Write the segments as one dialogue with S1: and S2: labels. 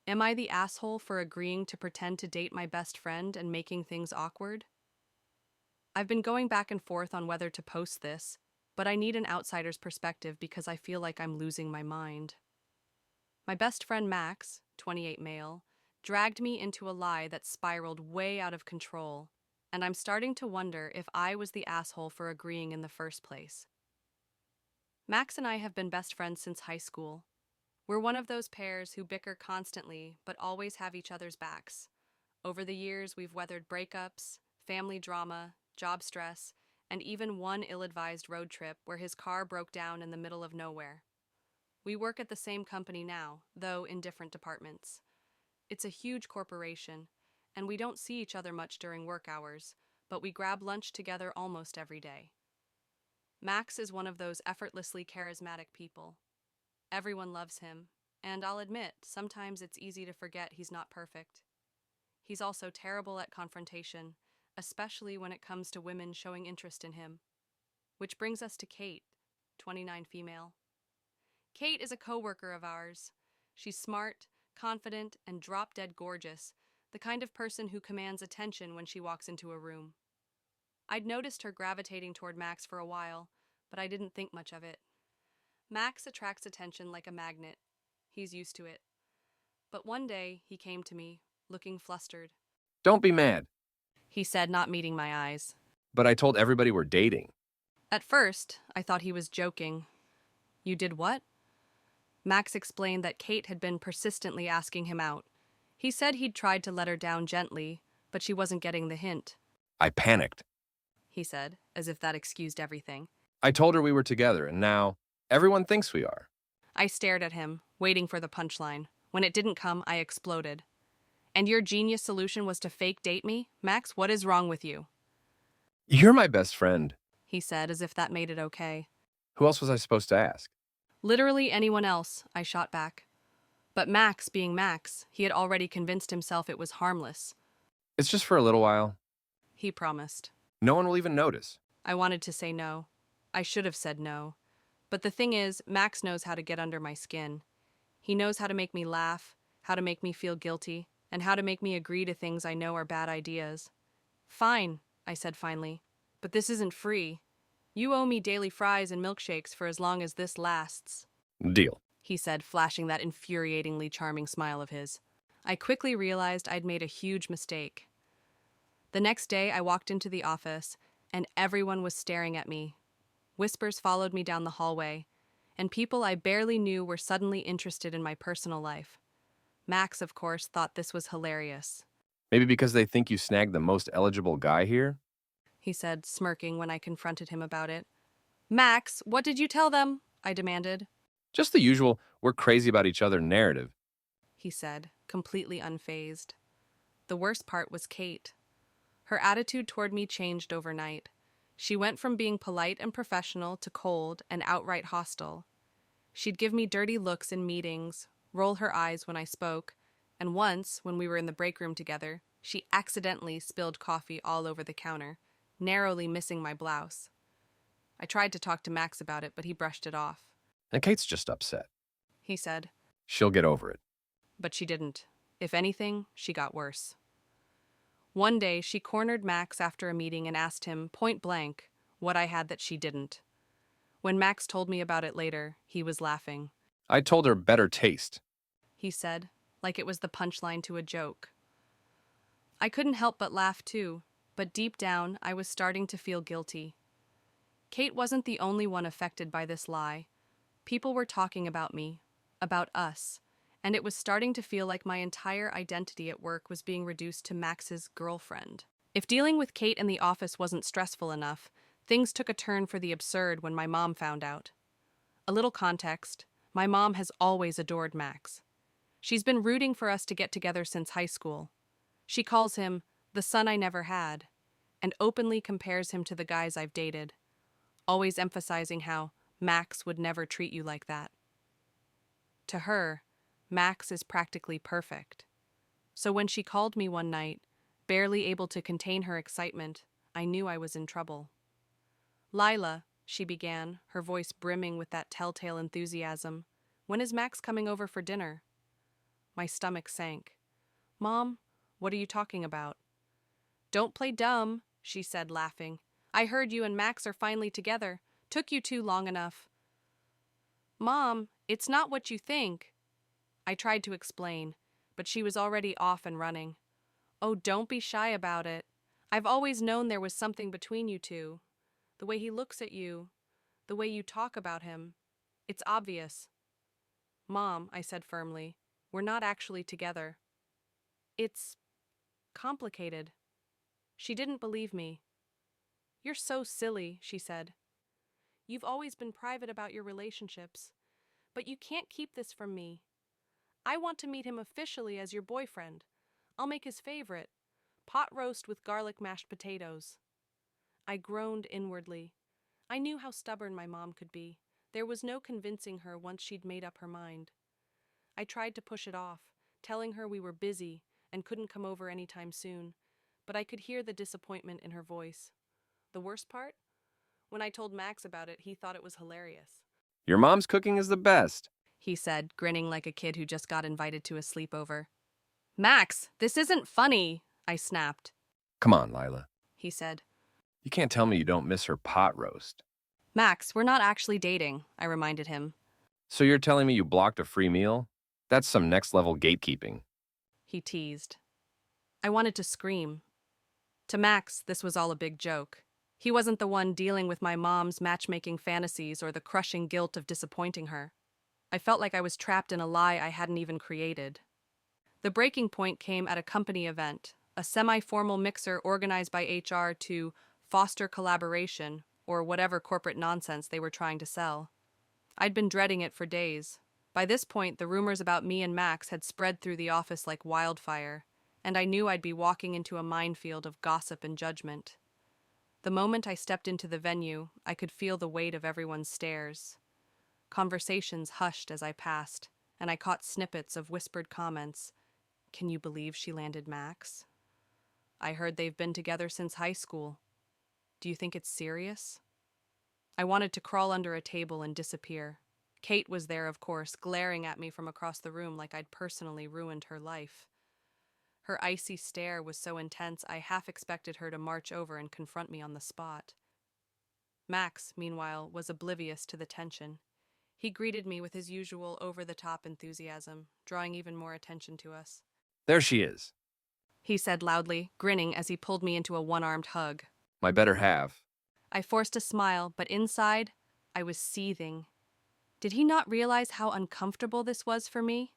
S1: Am I the asshole for agreeing to pretend to date my best friend and making things awkward? I've been going back and forth on whether to post this, but I need an outsider's perspective because I feel like I'm losing my mind. My best friend Max, 28 male, dragged me into a lie that spiraled way out of control, and I'm starting to wonder if I was the asshole for agreeing in the first place. Max and I have been best friends since high school. We're one of those pairs who bicker constantly but always have each other's backs. Over the years, we've weathered breakups, family drama, job stress, and even one ill-advised road trip where his car broke down in the middle of nowhere. We work at the same company now, though in different departments. It's a huge corporation, and we don't see each other much during work hours, but we grab lunch together almost every day. Max is one of those effortlessly charismatic people. Everyone loves him, and I'll admit, sometimes it's easy to forget he's not perfect. He's also terrible at confrontation, especially when it comes to women showing interest in him. Which brings us to Kate, 29 female. Kate is a coworker of ours. She's smart, confident, and drop-dead gorgeous, the kind of person who commands attention when she walks into a room. I'd noticed her gravitating toward Max for a while, but I didn't think much of it. Max attracts attention like a magnet. He's used to it. But one day, he came to me, looking flustered.
S2: Don't be mad,
S1: He said, not meeting my eyes.
S2: but I told everybody we're dating.
S1: At first, I thought he was joking. You did what? Max explained that Kate had been persistently asking him out. He said he'd tried to let her down gently, but she wasn't getting the hint,
S2: I panicked.
S1: he said, as if that excused everything.
S2: I told her we were together, and now everyone thinks we are.
S1: I stared at him, waiting for the punchline. When it didn't come, I exploded. And your genius solution was to fake date me? Max, what is wrong with you?
S2: You're my best friend.
S1: He said, as if that made it okay.
S2: Who else was I supposed to ask?
S1: Literally anyone else, I shot back. But Max, being Max, he had already convinced himself it was harmless.
S2: It's just for a little while.
S1: He promised.
S2: No one will even notice.
S1: I wanted to say no. I should have said no. But the thing is, Max knows how to get under my skin. He knows how to make me laugh, how to make me feel guilty, and how to make me agree to things I know are bad ideas. Fine, I said finally. But this isn't free. You owe me daily fries and milkshakes for as long as this lasts,
S2: Deal.
S1: he said, flashing that infuriatingly charming smile of his. I quickly realized I'd made a huge mistake. The next day, I walked into the office, and everyone was staring at me. Whispers followed me down the hallway, and people I barely knew were suddenly interested in my personal life. Max, of course, thought this was hilarious.
S2: Maybe because they think you snagged the most eligible guy here?
S1: He said, smirking when I confronted him about it. Max, what did you tell them? I demanded.
S2: Just the usual, we're crazy about each other narrative.
S1: He said, completely unfazed. The worst part was Kate. Her attitude toward me changed overnight. She went from being polite and professional to cold and outright hostile. She'd give me dirty looks in meetings, roll her eyes when I spoke, and once, when we were in the break room together, she accidentally spilled coffee all over the counter, narrowly missing my blouse. I tried to talk to Max about it, but he brushed it off.
S2: And Kate's just upset.
S1: He said,
S2: She'll get over it.
S1: but she didn't. If anything, she got worse. One day, she cornered Max after a meeting and asked him, point blank, what I had that she didn't. When Max told me about it later, he was laughing.
S2: I told her better taste.
S1: He said, like it was the punchline to a joke. I couldn't help but laugh too, but deep down, I was starting to feel guilty. Kate wasn't the only one affected by this lie. People were talking about me, about us, and it was starting to feel like my entire identity at work was being reduced to Max's girlfriend. If dealing with Kate in the office wasn't stressful enough, things took a turn for the absurd when my mom found out. A little context, my mom has always adored Max. She's been rooting for us to get together since high school. She calls him the son I never had, and openly compares him to the guys I've dated, always emphasizing how Max would never treat you like that. To her, Max is practically perfect. So when she called me one night, barely able to contain her excitement, I knew I was in trouble. Lila, she began, her voice brimming with that telltale enthusiasm, when is Max coming over for dinner? My stomach sank. Mom, what are you talking about? Don't play dumb, she said, laughing. I heard you and Max are finally together. Took you too long enough. Mom, it's not what you think. I tried to explain, but she was already off and running. Oh, don't be shy about it. I've always known there was something between you two. The way he looks at you, the way you talk about him. It's obvious. Mom, I said firmly, we're not actually together. It's complicated. She didn't believe me. You're so silly, she said. You've always been private about your relationships, but you can't keep this from me. I want to meet him officially as your boyfriend. I'll make his favorite, pot roast with garlic mashed potatoes. I groaned inwardly. I knew how stubborn my mom could be. There was no convincing her once she'd made up her mind. I tried to push it off, telling her we were busy and couldn't come over anytime soon, but I could hear the disappointment in her voice. The worst part? When I told Max about it, he thought it was hilarious.
S2: Your mom's cooking is the best.
S1: He said, grinning like a kid who just got invited to a sleepover. Max, this isn't funny, I snapped.
S2: Come on, Lila.
S1: He said.
S2: You can't tell me you don't miss her pot roast.
S1: Max, we're not actually dating, I reminded him.
S2: So you're telling me you blocked a free meal? That's some next-level gatekeeping.
S1: He teased. I wanted to scream. To Max, this was all a big joke. He wasn't the one dealing with my mom's matchmaking fantasies or the crushing guilt of disappointing her. I felt like I was trapped in a lie I hadn't even created. The breaking point came at a company event, a semi-formal mixer organized by HR to foster collaboration, or whatever corporate nonsense they were trying to sell. I'd been dreading it for days. By this point, the rumors about me and Max had spread through the office like wildfire, and I knew I'd be walking into a minefield of gossip and judgment. The moment I stepped into the venue, I could feel the weight of everyone's stares. Conversations hushed as I passed, and I caught snippets of whispered comments. Can you believe she landed Max? I heard they've been together since high school. Do you think it's serious? I wanted to crawl under a table and disappear. Kate was there, of course, glaring at me from across the room like I'd personally ruined her life. Her icy stare was so intense I half expected her to march over and confront me on the spot. Max, meanwhile, was oblivious to the tension. He greeted me with his usual over-the-top enthusiasm, drawing even more attention to us.
S2: There she is.
S1: He said loudly, grinning as he pulled me into a one-armed hug.
S2: My better half.
S1: I forced a smile, but inside, I was seething. Did he not realize how uncomfortable this was for me?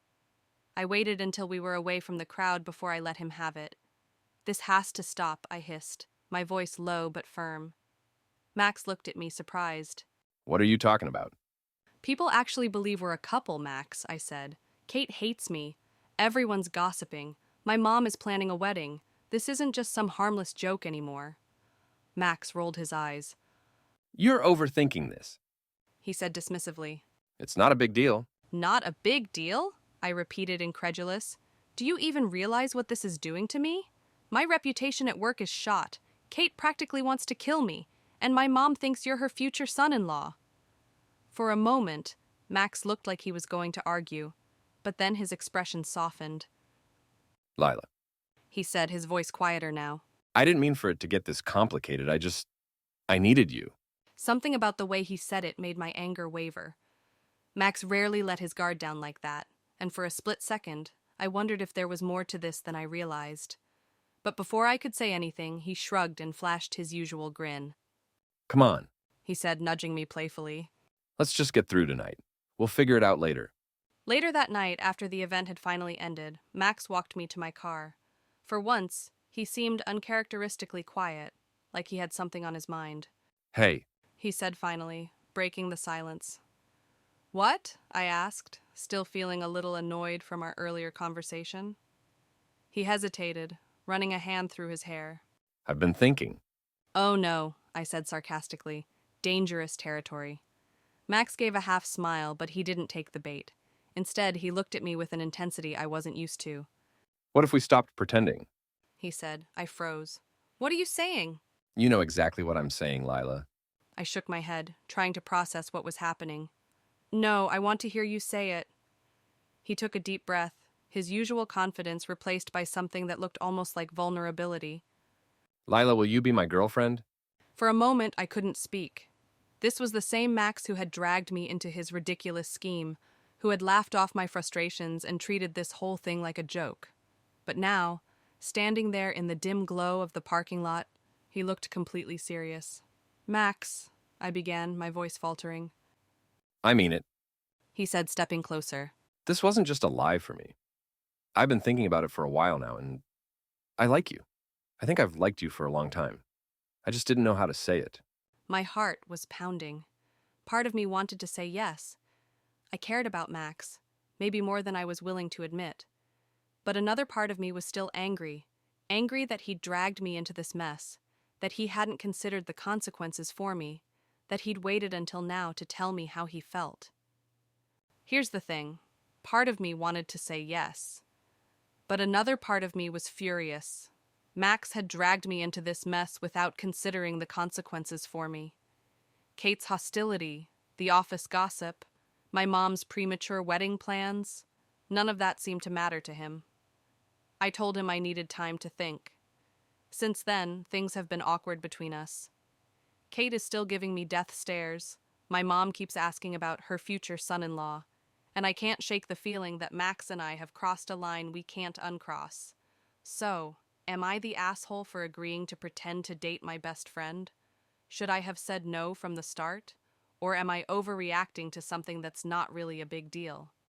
S1: I waited until we were away from the crowd before I let him have it. This has to stop, I hissed, my voice low but firm. Max looked at me, surprised.
S2: What are you talking about?
S1: People actually believe we're a couple, Max, I said. Kate hates me. Everyone's gossiping. My mom is planning a wedding. This isn't just some harmless joke anymore. Max rolled his eyes.
S2: You're overthinking this.
S1: He said dismissively.
S2: It's not a big deal.
S1: Not a big deal? I repeated, incredulous. Do you even realize what this is doing to me? My reputation at work is shot. Kate practically wants to kill me, and my mom thinks you're her future son-in-law. For a moment, Max looked like he was going to argue, but then his expression softened.
S2: Lila.
S1: He said, his voice quieter now.
S2: I didn't mean for it to get this complicated. I needed you.
S1: Something about the way he said it made my anger waver. Max rarely let his guard down like that, and for a split second, I wondered if there was more to this than I realized. But before I could say anything, he shrugged and flashed his usual grin.
S2: Come on.
S1: He said, nudging me playfully.
S2: Let's just get through tonight. We'll figure it out later.
S1: Later that night, after the event had finally ended, Max walked me to my car. For once, he seemed uncharacteristically quiet, like he had something on his mind.
S2: Hey.
S1: He said finally, breaking the silence. What? I asked, still feeling a little annoyed from our earlier conversation. He hesitated, running a hand through his hair.
S2: I've been thinking.
S1: Oh no, I said sarcastically. Dangerous territory. Max gave a half smile, but he didn't take the bait. Instead, he looked at me with an intensity I wasn't used to.
S2: What if we stopped pretending?
S1: He said. I froze. What are you saying?
S2: You know exactly what I'm saying, Lila.
S1: I shook my head, trying to process what was happening. No, I want to hear you say it. He took a deep breath, his usual confidence replaced by something that looked almost like vulnerability.
S2: Lila, will you be my girlfriend?
S1: For a moment, I couldn't speak. This was the same Max who had dragged me into his ridiculous scheme, who had laughed off my frustrations and treated this whole thing like a joke. But now, standing there in the dim glow of the parking lot, he looked completely serious. Max, I began, my voice faltering.
S2: I mean it.
S1: He said, stepping closer.
S2: This wasn't just a lie for me. I've been thinking about it for a while now, and I like you. I think I've liked you for a long time. I just didn't know how to say it.
S1: My heart was pounding. Part of me wanted to say yes. I cared about Max, maybe more than I was willing to admit. But another part of me was still angry. Angry that he'd dragged me into this mess, that he hadn't considered the consequences for me, that he'd waited until now to tell me how he felt. Here's the thing. Part of me wanted to say yes. But another part of me was furious. Max had dragged me into this mess without considering the consequences for me. Kate's hostility, the office gossip, my mom's premature wedding plans, none of that seemed to matter to him. I told him I needed time to think. Since then, things have been awkward between us. Kate is still giving me death stares. My mom keeps asking about her future son-in-law, and I can't shake the feeling that Max and I have crossed a line we can't uncross. So, am I the asshole for agreeing to pretend to date my best friend? Should I have said no from the start? Or am I overreacting to something that's not really a big deal?